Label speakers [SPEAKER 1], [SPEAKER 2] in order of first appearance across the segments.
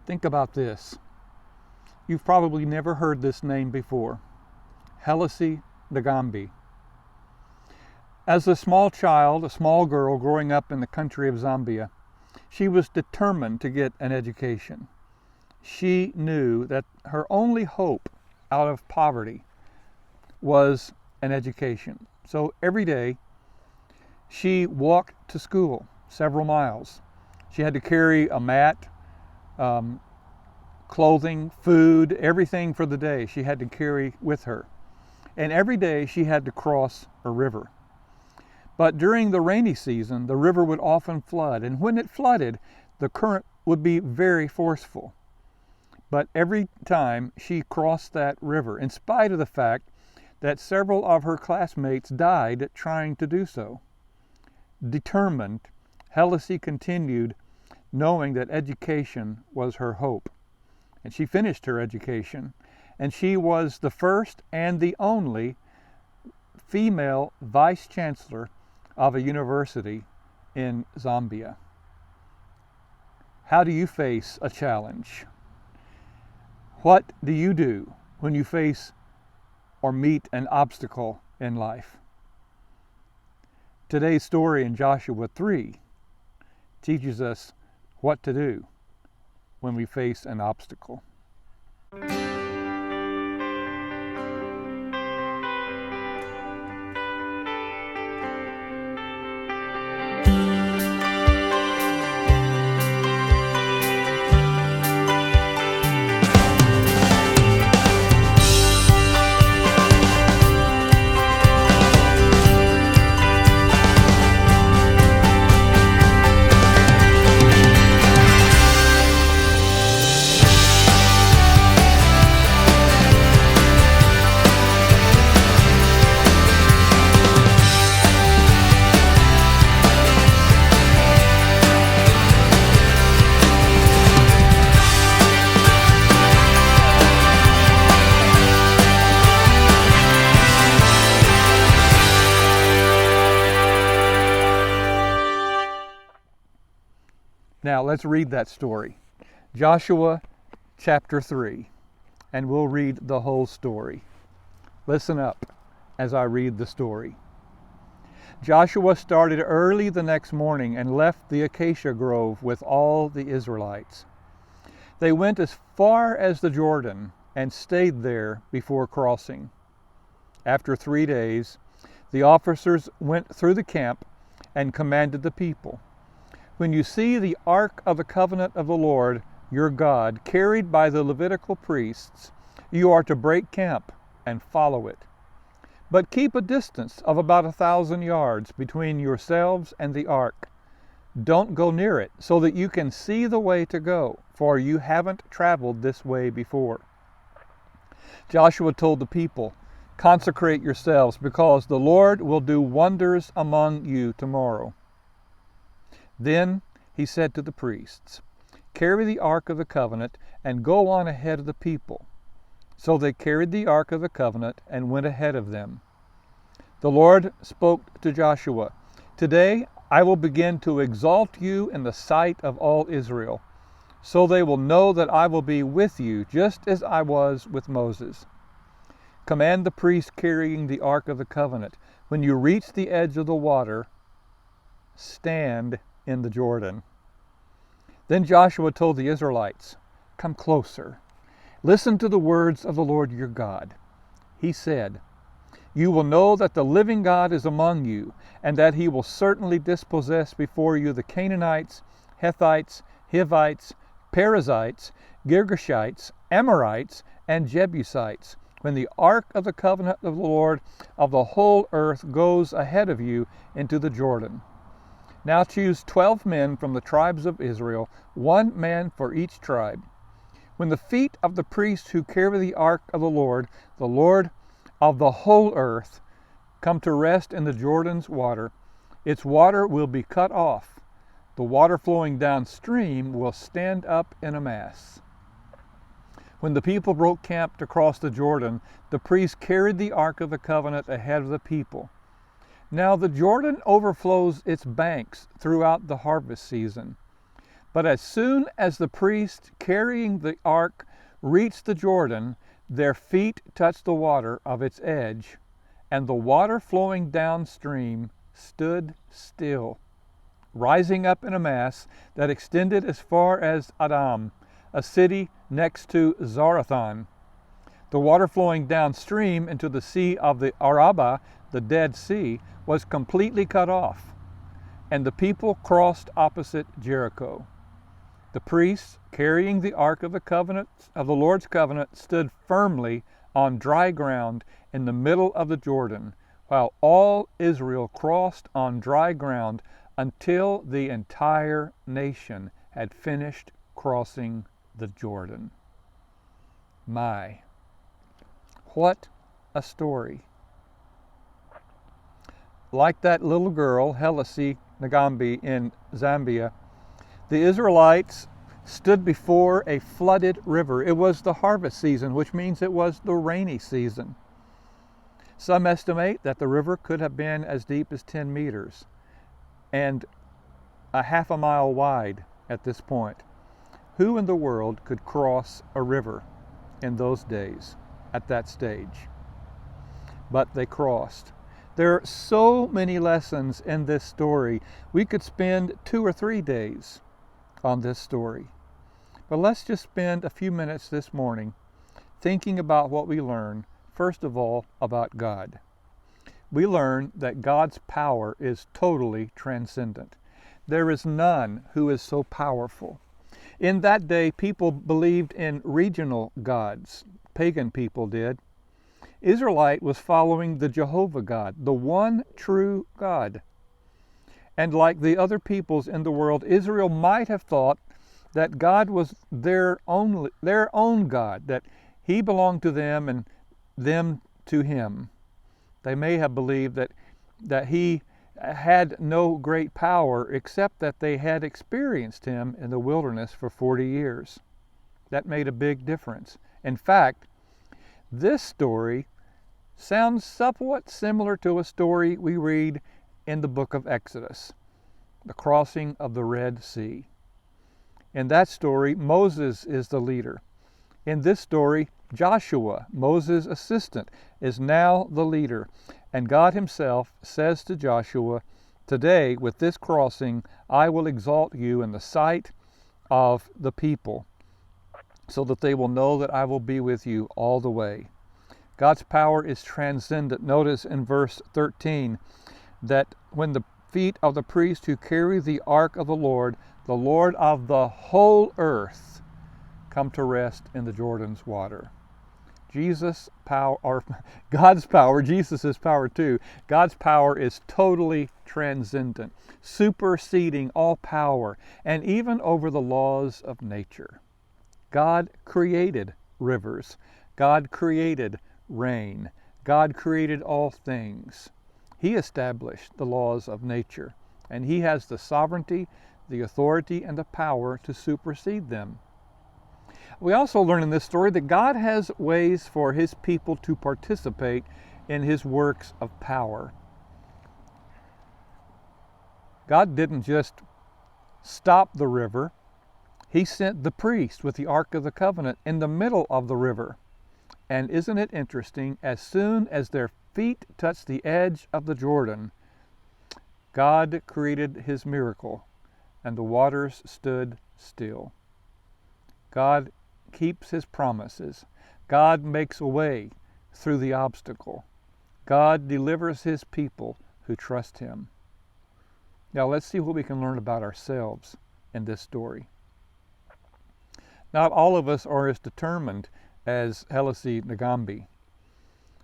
[SPEAKER 1] Think about this. You've probably never heard this name before. Helisi Dagambi. As a small child, a small girl growing up in the country of Zambia, she was determined to get an education. She knew that her only hope out of poverty was an education. So every day she walked to school several miles. She had to carry a mat, clothing, food, everything for the day she had to carry with her. And every day she had to cross a river. But during the rainy season, the river would often flood, and when it flooded, the current would be very forceful. But every time she crossed that river, in spite of the fact that several of her classmates died trying to do so, determined, Helisi continued, knowing that education was her hope. And she finished her education, and she was the first and the only female vice chancellor of a university in Zambia. How do you face a challenge? What do you do when you face or meet an obstacle in life? Today's story in Joshua 3 teaches us what to do when we face an obstacle. Now let's read that story. Joshua chapter 3, and we'll read the whole story. Listen up as I read the story. Joshua started early the next morning and left the acacia grove with all the Israelites. They went as far as the Jordan and stayed there before crossing. After 3 days, the officers went through the camp and commanded the people, "When you see the ark of the covenant of the Lord your God carried by the Levitical priests, you are to break camp and follow it. But keep a distance of about 1,000 yards between yourselves and the ark. Don't go near it so that you can see the way to go, for you haven't traveled this way before." Joshua told the people, "Consecrate yourselves, because the Lord will do wonders among you tomorrow." Then he said to the priests, "Carry the ark of the covenant and go on ahead of the people." So they carried the ark of the covenant and went ahead of them. The Lord spoke to Joshua, "Today I will begin to exalt you in the sight of all Israel, so they will know that I will be with you just as I was with Moses. Command the priest carrying the ark of the covenant, when you reach the edge of the water, stand in the Jordan." Then Joshua told the Israelites, "Come closer. Listen to the words of the Lord your God." He said, "You will know that the living God is among you, and that he will certainly dispossess before you the Canaanites, Hittites, Hivites, Perizzites, Girgashites, Amorites, and Jebusites, when the ark of the covenant of the Lord of the whole earth goes ahead of you into the Jordan. Now choose 12 men from the tribes of Israel, 1 man for each tribe. When the feet of the priests who carry the ark of the Lord of the whole earth, come to rest in the Jordan's water, its water will be cut off. The water flowing downstream will stand up in a mass." When the people broke camp to cross the Jordan, the priests carried the ark of the covenant ahead of the people. Now the Jordan overflows its banks throughout the harvest season. But as soon as the priest carrying the ark reached the Jordan, their feet touched the water of its edge, and the water flowing downstream stood still, rising up in a mass that extended as far as Adam, a city next to Zarethan. The water flowing downstream into the Sea of the Arabah, the Dead Sea, was completely cut off, and the people crossed opposite Jericho. The priests, carrying the Ark of the Covenant of the Lord's covenant, stood firmly on dry ground in the middle of the Jordan, while all Israel crossed on dry ground until the entire nation had finished crossing the Jordan. My, what a story. Like that little girl, Helisi Nagambi, in Zambia, the Israelites stood before a flooded river. It was the harvest season, which means it was the rainy season. Some estimate that the river could have been as deep as 10 meters and a half a mile wide at this point. Who in the world could cross a river in those days at that stage? But they crossed. There are so many lessons in this story. We could spend 2 or 3 days on this story. But let's just spend a few minutes this morning thinking about what we learn, first of all, about God. We learn that God's power is totally transcendent. There is none who is so powerful. In that day, people believed in regional gods. Pagan people did. Israelite was following the Jehovah God, the one true God. And like the other peoples in the world, Israel might have thought that God was their own God, that He belonged to them and them to Him. They may have believed that He had no great power except that they had experienced Him in the wilderness for 40 years. That made a big difference. In fact, this story sounds somewhat similar to a story we read in the book of Exodus, the crossing of the Red Sea. In that story, Moses is the leader. In this story, Joshua, Moses' assistant, is now the leader. And God Himself says to Joshua, "Today, with this crossing, I will exalt you in the sight of the people, so that they will know that I will be with you all the way." God's power is transcendent. Notice in verse 13 that when the feet of the priest who carry the ark of the Lord of the whole earth, come to rest in the Jordan's water. Jesus' power, or God's power, Jesus' power too. God's power is totally transcendent, superseding all power, and even over the laws of nature. God created rivers. God created rain. God created all things. He established the laws of nature, and He has the sovereignty, the authority, and the power to supersede them. We also learn in this story that God has ways for His people to participate in His works of power. God didn't just stop the river. He sent the priest with the Ark of the Covenant in the middle of the river. And isn't it interesting, as soon as their feet touched the edge of the Jordan, God created His miracle, and the waters stood still. God keeps His promises. God makes a way through the obstacle. God delivers His people who trust Him. Now let's see what we can learn about ourselves in this story. Not all of us are as determined as Helisi Nagambi.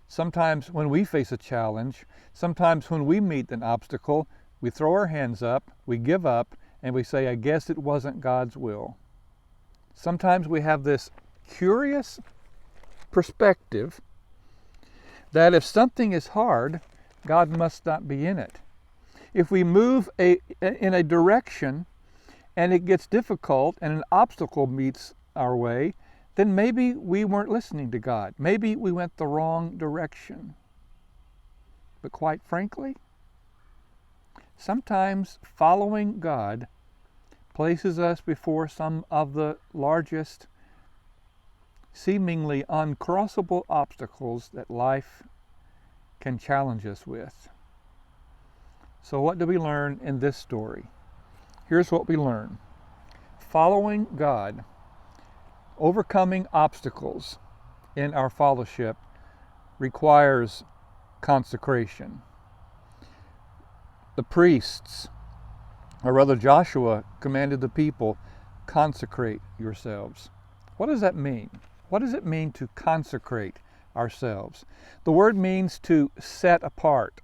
[SPEAKER 1] Sometimes when we face a challenge, sometimes when we meet an obstacle, we throw our hands up, we give up, and we say, "I guess it wasn't God's will." Sometimes we have this curious perspective that if something is hard, God must not be in it. If we move in a direction and it gets difficult and an obstacle meets our way, then maybe we weren't listening to God. Maybe we went the wrong direction. But quite frankly, sometimes following God places us before some of the largest, seemingly uncrossable obstacles that life can challenge us with. So what do we learn in this story? Here's what we learn. Following God, overcoming obstacles in our fellowship requires consecration. The priests, or rather Joshua, commanded the people, consecrate yourselves. What does that mean? What does it mean to consecrate ourselves? The word means to set apart,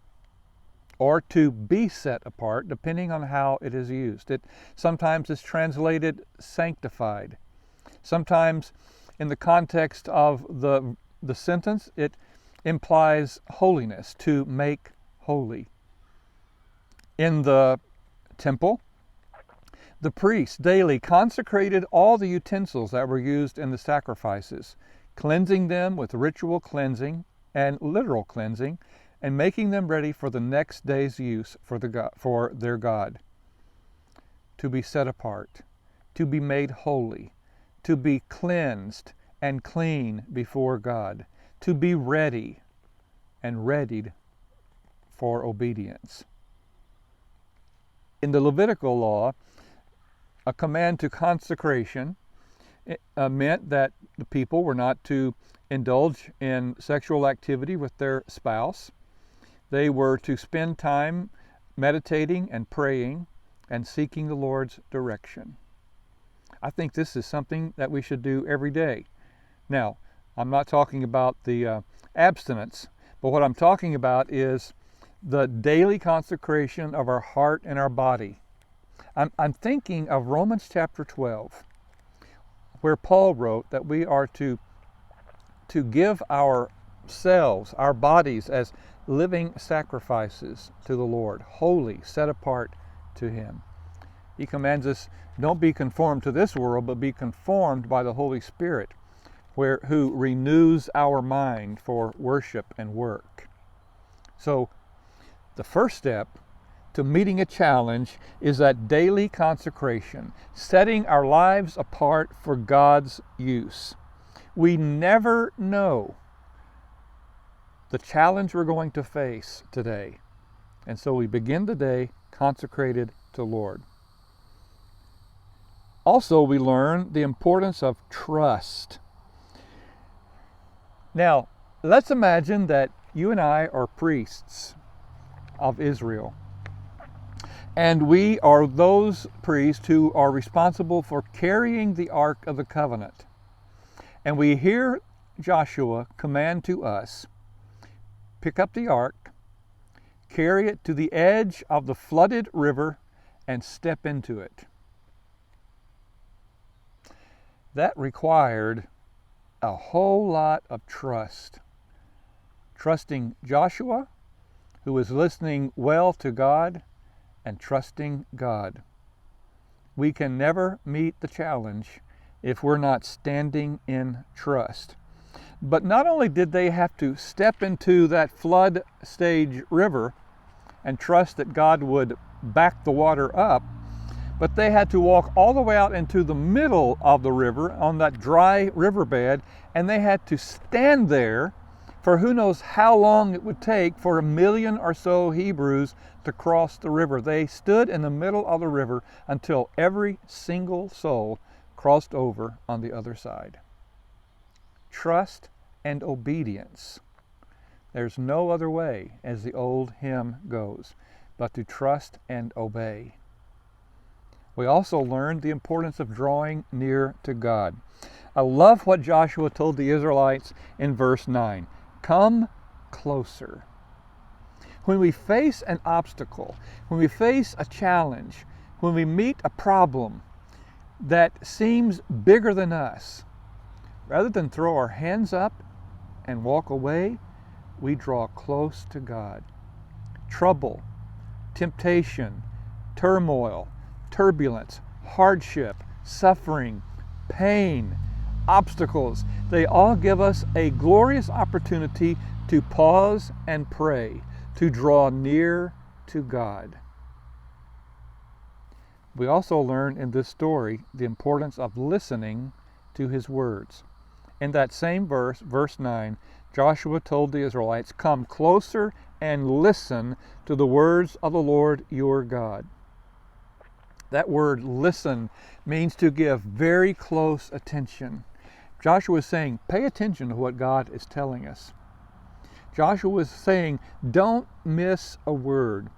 [SPEAKER 1] or to be set apart, depending on how it is used. It sometimes is translated sanctified. Sometimes, in the context of the sentence, it implies holiness, to make holy. In the temple, the priests daily consecrated all the utensils that were used in the sacrifices, cleansing them with ritual cleansing and literal cleansing, and making them ready for the next day's use for their God. To be set apart, to be made holy, to be cleansed and clean before God, to be ready and readied for obedience. In the Levitical law, a command to consecration meant that the people were not to indulge in sexual activity with their spouse. They were to spend time meditating and praying and seeking the Lord's direction. I think this is something that we should do every day. Now, I'm not talking about the abstinence, but what I'm talking about is the daily consecration of our heart and our body. I'm thinking of Romans chapter 12, where Paul wrote that we are to give ourselves, our bodies, as living sacrifices to the Lord, holy, set apart to Him. He commands us, don't be conformed to this world, but be conformed by the Holy Spirit, who renews our mind for worship and work. So, the first step to meeting a challenge is that daily consecration, setting our lives apart for God's use. We never know the challenge we're going to face today. And so we begin the day consecrated to Lord. Also, we learn the importance of trust. Now, let's imagine that you and I are priests of Israel. And we are those priests who are responsible for carrying the Ark of the Covenant. And we hear Joshua command to us, pick up the Ark, carry it to the edge of the flooded river, and step into it. That required a whole lot of trust. Trusting Joshua, who was listening well to God, and trusting God. We can never meet the challenge if we're not standing in trust. But not only did they have to step into that flood stage river and trust that God would back the water up, but they had to walk all the way out into the middle of the river on that dry riverbed, and they had to stand there for who knows how long it would take for 1 million or so Hebrews to cross the river. They stood in the middle of the river until every single soul crossed over on the other side. Trust and obedience. There's no other way, as the old hymn goes, but to trust and obey. We also learned the importance of drawing near to God. I love what Joshua told the Israelites in verse 9. Come closer. When we face an obstacle, when we face a challenge, when we meet a problem that seems bigger than us, rather than throw our hands up and walk away, we draw close to God. Trouble, temptation, turmoil, turbulence, hardship, suffering, pain, obstacles, they all give us a glorious opportunity to pause and pray, to draw near to God. We also learn in this story the importance of listening to his words. In that same verse, verse 9, Joshua told the Israelites, "Come closer and listen to the words of the Lord your God." That word listen means to give very close attention. Joshua is saying, pay attention to what God is telling us. Joshua is saying, don't miss a word.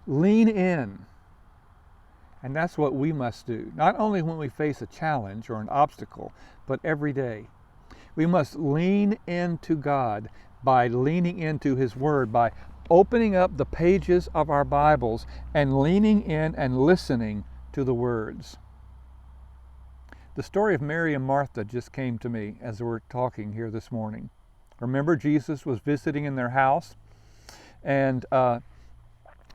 [SPEAKER 1] Lean in. And that's what we must do, not only when we face a challenge or an obstacle, but every day. We must lean into God by leaning into his word, by opening up the pages of our Bibles and leaning in and listening to the words. The story of Mary and Martha just came to me as we're talking here this morning. Remember, Jesus was visiting in their house, and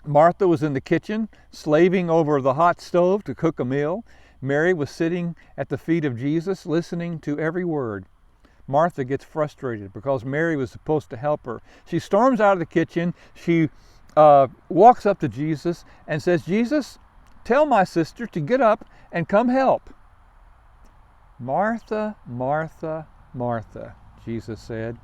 [SPEAKER 1] Martha was in the kitchen, slaving over the hot stove to cook a meal. Mary was sitting at the feet of Jesus, listening to every word. Martha gets frustrated because Mary was supposed to help her. She storms out of the kitchen. She walks up to Jesus and says, "Jesus, tell my sister to get up and come help." "Martha, Martha, Martha," Jesus said,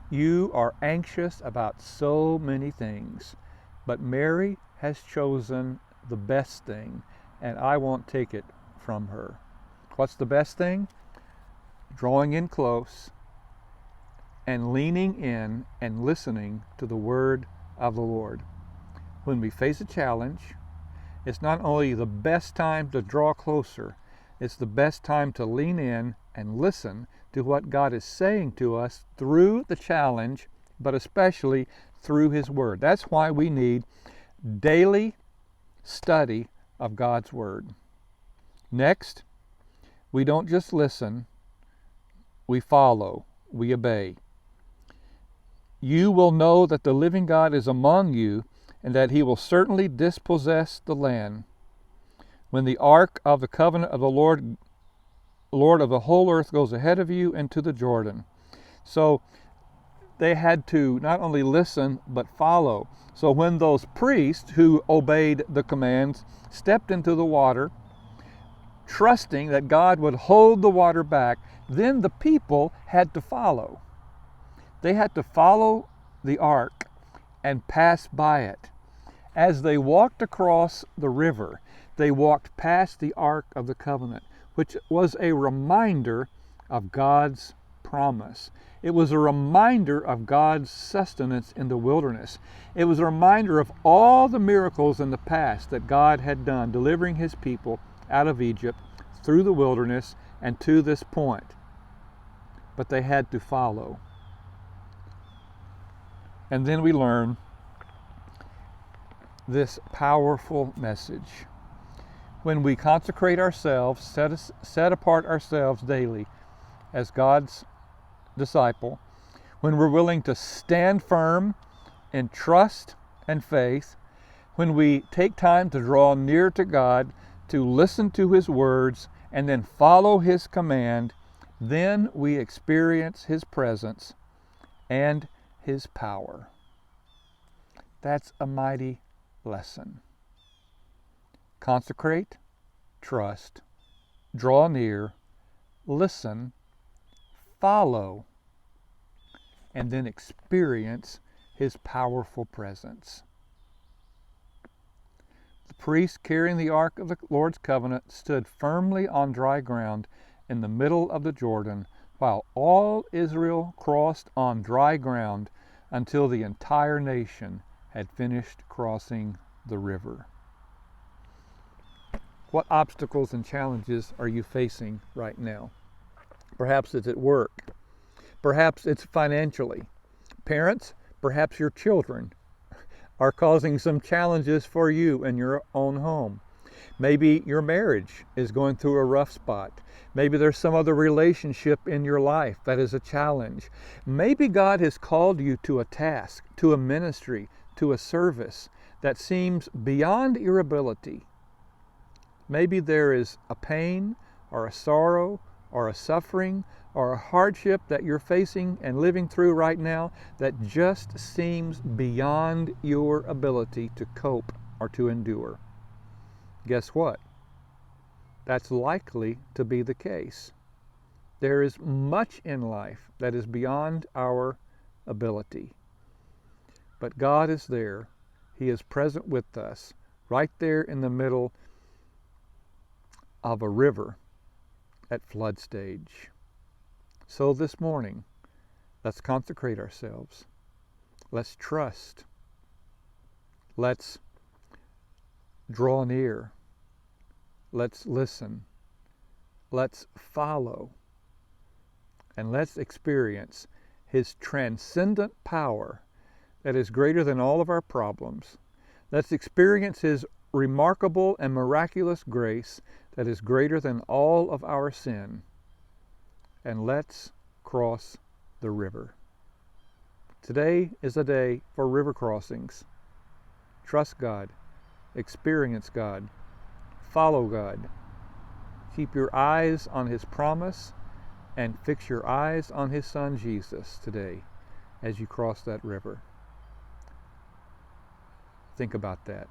[SPEAKER 1] "you are anxious about so many things, but Mary has chosen the best thing, and I won't take it from her." What's the best thing? Drawing in close and leaning in and listening to the word of the Lord. When we face a challenge, it's not only the best time to draw closer, it's the best time to lean in and listen to what God is saying to us through the challenge, but especially through his word. That's why we need daily study of God's word. Next, we don't just listen, we follow, we obey. You will know that the living God is among you, and that he will certainly dispossess the land. When the ark of the covenant of the Lord of the whole earth goes ahead of you into the Jordan. So they had to not only listen, but follow. So when those priests who obeyed the commands stepped into the water, trusting that God would hold the water back, then the people had to follow. They had to follow the ark and pass by it. As they walked across the river, they walked past the Ark of the Covenant, which was a reminder of God's promise. It was a reminder of God's sustenance in the wilderness. It was a reminder of all the miracles in the past that God had done, delivering his people out of Egypt, through the wilderness, and to this point. But they had to follow. And then we learn this powerful message. When we consecrate ourselves, set apart ourselves daily as God's disciple, when we're willing to stand firm in trust and faith, when we take time to draw near to God, to listen to his words, and then follow his command, then we experience his presence and his power. That's a mighty lesson. Consecrate, trust, draw near, listen, follow, and then experience his powerful presence. The priest carrying the Ark of the Lord's covenant stood firmly on dry ground in the middle of the Jordan, while all Israel crossed on dry ground until the entire nation had finished crossing the river. What obstacles and challenges are you facing right now? Perhaps it's at work. Perhaps it's financially. Parents, perhaps your children are causing some challenges for you in your own home. Maybe your marriage is going through a rough spot. Maybe there's some other relationship in your life that is a challenge. Maybe God has called you to a task, to a ministry, to a service that seems beyond your ability. Maybe there is a pain or a sorrow or a suffering or a hardship that you're facing and living through right now that just seems beyond your ability to cope or to endure. Guess what? That's likely to be the case. There is much in life that is beyond our ability. But God is there. He is present with us, right there in the middle of a river at flood stage. So this morning, let's consecrate ourselves. Let's trust. Let's draw near. Let's listen. Let's follow. And let's experience His transcendent power that is greater than all of our problems. Let's experience His remarkable and miraculous grace that is greater than all of our sin. And let's cross the river. Today is a day for river crossings. Trust God. Experience God. Follow God. Keep your eyes on His promise and fix your eyes on His Son Jesus today as you cross that river. Think about that.